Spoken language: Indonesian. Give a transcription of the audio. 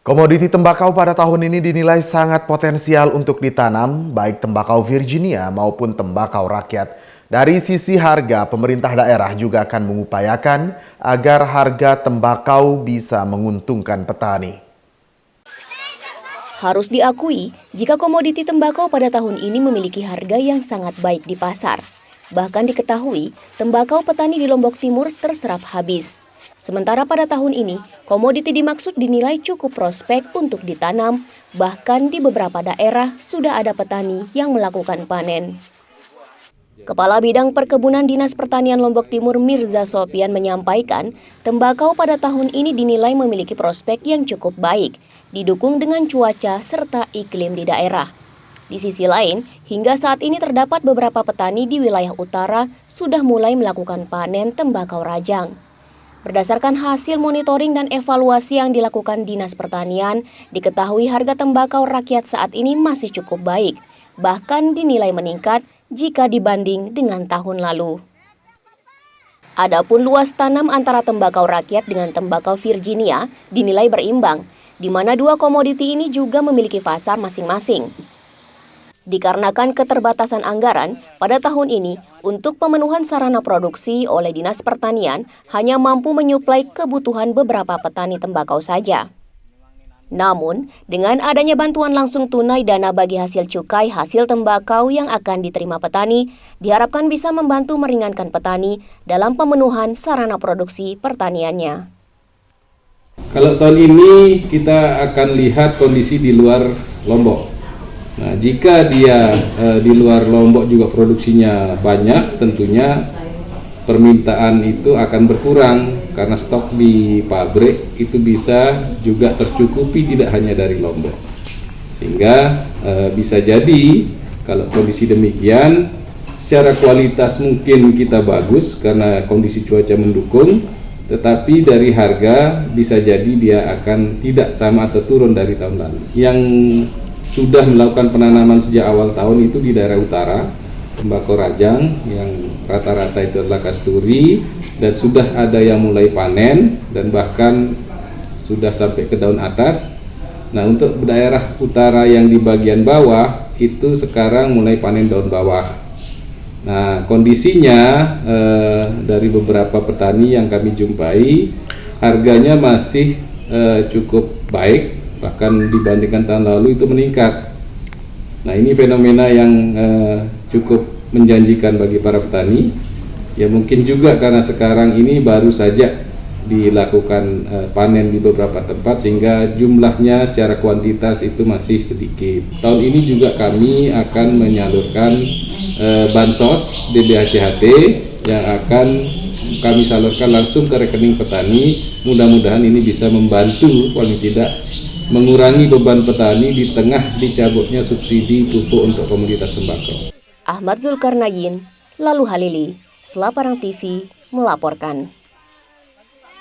Komoditi tembakau pada tahun ini dinilai sangat potensial untuk ditanam, baik tembakau Virginia maupun tembakau rakyat. Dari sisi harga, pemerintah daerah juga akan mengupayakan agar harga tembakau bisa menguntungkan petani. Harus diakui, jika komoditi tembakau pada tahun ini memiliki harga yang sangat baik di pasar. Bahkan diketahui, tembakau petani di Lombok Timur terserap habis. Sementara pada tahun ini, komoditi dimaksud dinilai cukup prospek untuk ditanam, bahkan di beberapa daerah sudah ada petani yang melakukan panen. Kepala Bidang Perkebunan Dinas Pertanian Lombok Timur Mirza Sopian menyampaikan, tembakau pada tahun ini dinilai memiliki prospek yang cukup baik, didukung dengan cuaca serta iklim di daerah. Di sisi lain, hingga saat ini terdapat beberapa petani di wilayah utara sudah mulai melakukan panen tembakau rajang. Berdasarkan hasil monitoring dan evaluasi yang dilakukan Dinas Pertanian, diketahui harga tembakau rakyat saat ini masih cukup baik, bahkan dinilai meningkat jika dibanding dengan tahun lalu. Adapun luas tanam antara tembakau rakyat dengan tembakau Virginia dinilai berimbang, di mana dua komoditi ini juga memiliki pasar masing-masing. Dikarenakan keterbatasan anggaran, pada tahun ini untuk pemenuhan sarana produksi oleh Dinas Pertanian hanya mampu menyuplai kebutuhan beberapa petani tembakau saja. Namun, dengan adanya bantuan langsung tunai dana bagi hasil cukai hasil tembakau yang akan diterima petani, diharapkan bisa membantu meringankan petani dalam pemenuhan sarana produksi pertaniannya. Kalau tahun ini kita akan lihat kondisi di luar Lombok. Nah, jika dia di luar Lombok juga produksinya banyak, tentunya permintaan itu akan berkurang karena stok di pabrik itu bisa juga tercukupi tidak hanya dari Lombok. Sehingga bisa jadi kalau kondisi demikian, secara kualitas mungkin kita bagus karena kondisi cuaca mendukung, tetapi dari harga bisa jadi dia akan tidak sama atau turun dari tahun lalu. Yang sudah melakukan penanaman sejak awal tahun itu di daerah utara, tembakau rajang yang rata-rata itu adalah kasturi, dan sudah ada yang mulai panen dan bahkan sudah sampai ke daun atas. Nah, untuk daerah utara yang di bagian bawah itu sekarang mulai panen daun bawah. Nah, kondisinya dari beberapa petani yang kami jumpai harganya masih cukup baik, bahkan dibandingkan tahun lalu itu meningkat. Nah, ini fenomena yang cukup menjanjikan bagi para petani. Ya, mungkin juga karena sekarang ini baru saja dilakukan panen di beberapa tempat sehingga jumlahnya secara kuantitas itu masih sedikit. Tahun ini juga kami akan menyalurkan bansos DBHCHT yang akan kami salurkan langsung ke rekening petani. Mudah-mudahan ini bisa membantu paling tidak mengurangi beban petani di tengah dicabutnya subsidi pupuk untuk komoditas tembakau. Ahmad Zulkarnain, Lalu Halili, Selaparang TV melaporkan.